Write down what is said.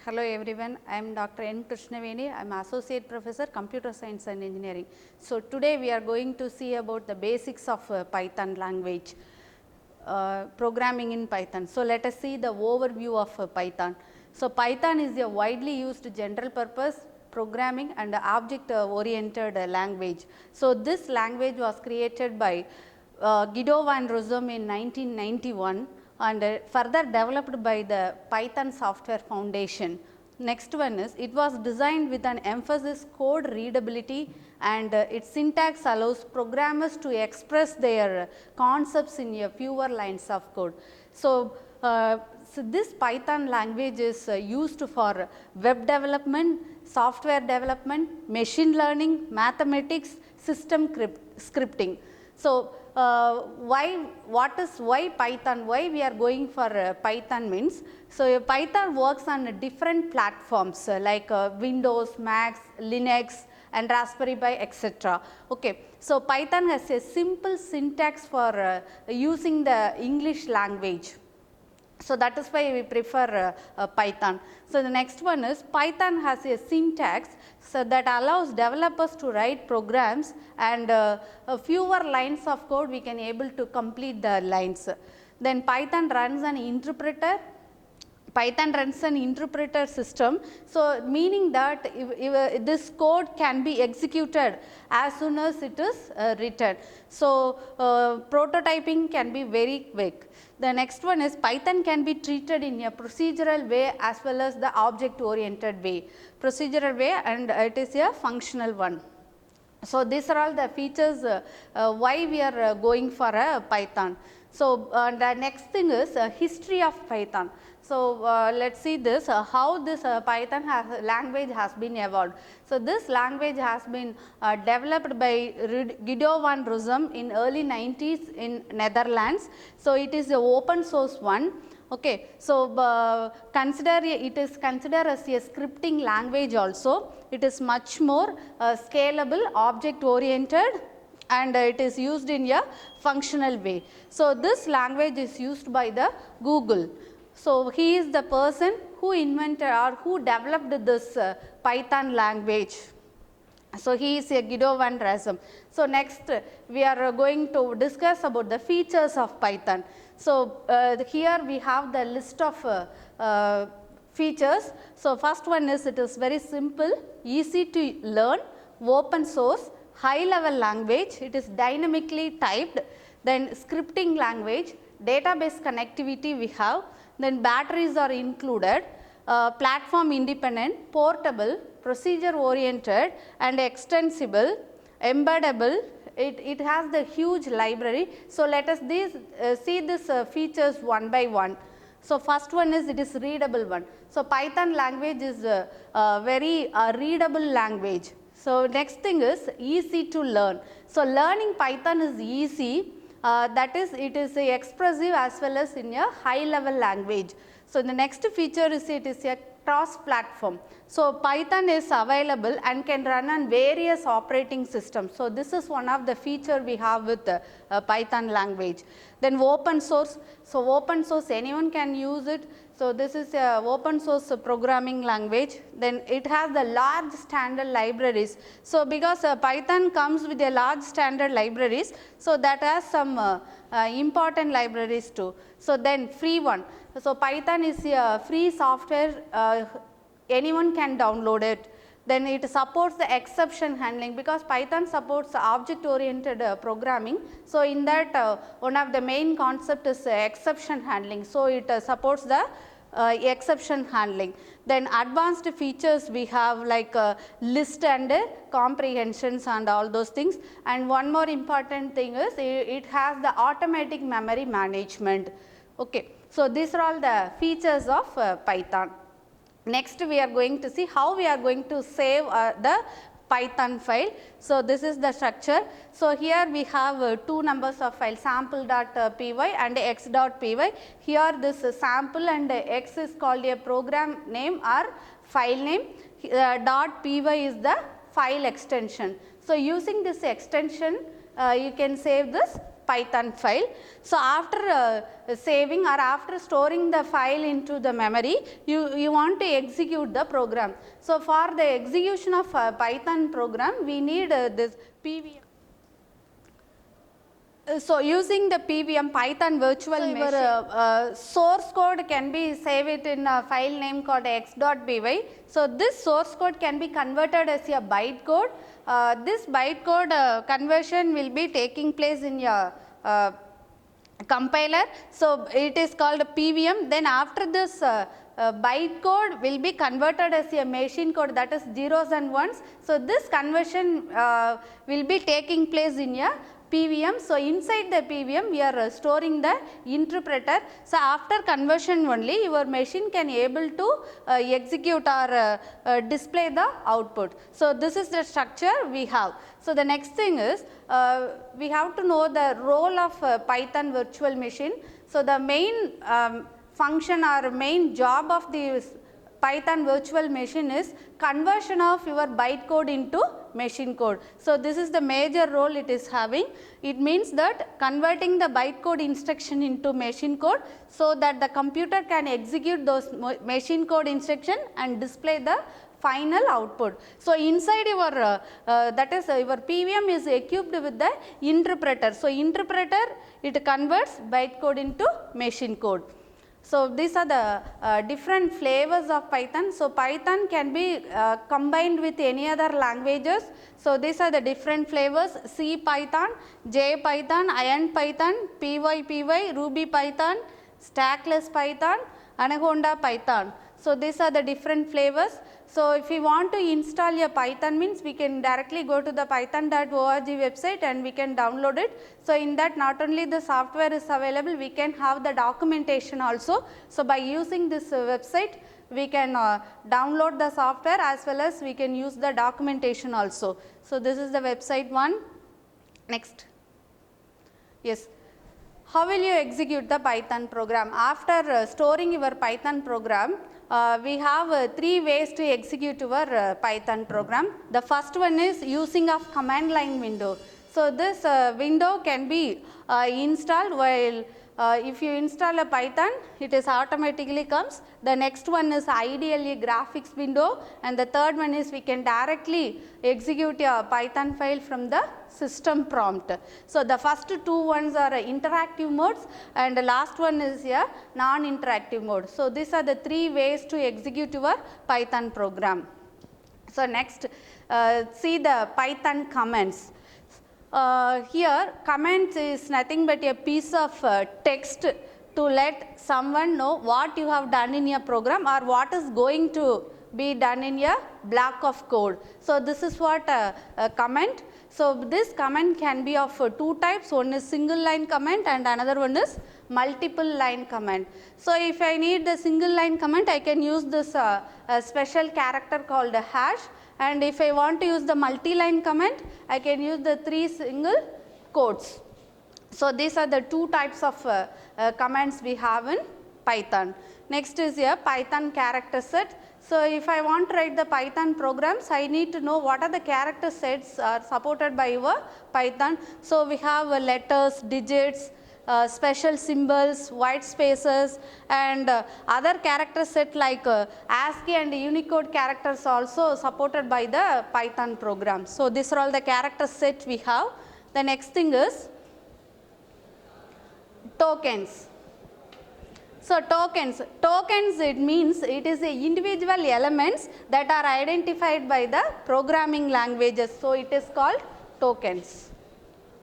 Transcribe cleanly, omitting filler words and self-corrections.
Hello everyone, I am Dr. N. Krishnaveni. I am Associate Professor Computer Science and Engineering. So today we are going to see about the basics of Python language, programming in Python. So let us see the overview of Python. So Python is a widely used general purpose programming and object oriented language. So this language was created by Guido van Rossum in 1991 and further developed by the Python Software Foundation. Next one is, it was designed with an emphasis code readability, and its syntax allows programmers to express their concepts in a fewer lines of code. So this Python language is used for web development, software development, machine learning, mathematics, system scripting. So why Python, why we are going for Python means, so Python works on different platforms like Windows, Macs, Linux and Raspberry Pi, etc. Okay. So Python has a simple syntax for using the English language. So that is why we prefer Python. So the next one is, Python has a syntax so that allows developers to write programs, and fewer lines of code we can able to complete the lines. Then Python runs an interpreter. Python runs an interpreter system, so meaning that if this code can be executed as soon as it is written. So prototyping can be very quick. The next one is, Python can be treated in a procedural way as well as the object oriented way. Procedural way, and it is a functional one. So these are all the features why we are going for Python. So the next thing is history of Python. So let us see this, how this Python language has been evolved. So this language has been developed by Guido van Rossum in early 90s in Netherlands. So it is an open source one. Okay. So it is considered as a scripting language also. It is much more scalable, object oriented, and it is used in a functional way. So this language is used by the Google. So he is the person who invented or who developed this Python language. So he is a Guido van Rossum. So next we are going to discuss about the features of Python. So here we have the list of features. So first one is, it is very simple, easy to learn, open source, high level language, it is dynamically typed, then scripting language, database connectivity we have, then batteries are included, platform independent, portable, procedure oriented and extensible, embeddable. It has the huge library. So let us see these features one by one. So first one is, it is readable one. So Python language is a very readable language. So next thing is easy to learn. So learning Python is easy, that is, it is expressive as well as in a high level language. So the next feature is, it is a cross platform. So Python is available and can run on various operating systems. So this is one of the feature we have with Python language. Then open source. So open source, anyone can use it. So this is a open source programming language. Then it has the large standard libraries. So because Python comes with a large standard libraries, so that has some important libraries too. So then free one. So Python is a free software, anyone can download it. Then it supports the exception handling, because Python supports object oriented programming. So in that one of the main concept is exception handling. So it supports the exception handling. Then advanced features we have like list and comprehensions and all those things. And one more important thing is, it has the automatic memory management. Okay. So these are all the features of Python. Next we are going to see how we are going to save the Python file. So this is the structure. So here we have two numbers of file, sample.py and x.py. Here this sample and x is called a program name or file name. .py is the file extension. So using this extension you can save this Python file. So after saving or after storing the file into the memory, you want to execute the program. So for the execution of Python program, we need this PVM. So using the PVM, Python virtual machine, your source code can be saved in a file name called x.py. So this source code can be converted as a bytecode. This bytecode conversion will be taking place in your compiler. So it is called PVM. Then after this bytecode will be converted as a machine code, that is zeros and ones. So this conversion will be taking place in a PVM. So inside the PVM we are storing the interpreter. So after conversion only your machine can able to execute or display the output. So this is the structure we have. So the next thing is we have to know the role of Python virtual machine. So the main function or main job of the Python virtual machine is conversion of your bytecode into machine code. So this is the major role it is having. It means that converting the bytecode instruction into machine code so that the computer can execute those machine code instruction and display the final output. So inside your that is your PVM is equipped with the interpreter. So interpreter, it converts bytecode into machine code. So these are the different flavors of Python. So Python can be combined with any other languages. So these are the different flavors: C Python, J Python, Iron Python, PyPy, Ruby Python, Stackless Python, Anaconda Python. So these are the different flavors. So if we want to install a Python, means we can directly go to the python.org website and we can download it. So in that not only the software is available, we can have the documentation also. So by using this website, we can download the software as well as we can use the documentation also. So this is the website one. Next. Yes. How will you execute the Python program? After storing your Python program, we have three ways to execute your Python program. The first one is using of command line window. So this window can be installed while if you install a Python, it is automatically comes. The next one is ideally graphics window, and the third one is we can directly execute a Python file from the system prompt. So the first two ones are interactive modes and the last one is a non-interactive mode. So these are the three ways to execute your Python program. So next, see the Python commands. Here comments is nothing but a piece of text to let someone know what you have done in your program or what is going to be done in your block of code. So this is what a comment. So this comment can be of two types. One is single line comment and another one is multiple line comment. So if I need the single line comment, I can use this special character called a hash. And if I want to use the multi-line comment, I can use the three single quotes. So these are the two types of commands we have in Python. Next is a Python character set. So if I want to write the Python programs, I need to know what are the character sets are supported by your Python. So we have letters, digits, special symbols, white spaces, and other character set like ASCII and Unicode characters also supported by the Python program. So these are all the character set we have. The next thing is tokens. So tokens it means it is a individual elements that are identified by the programming languages. So it is called tokens.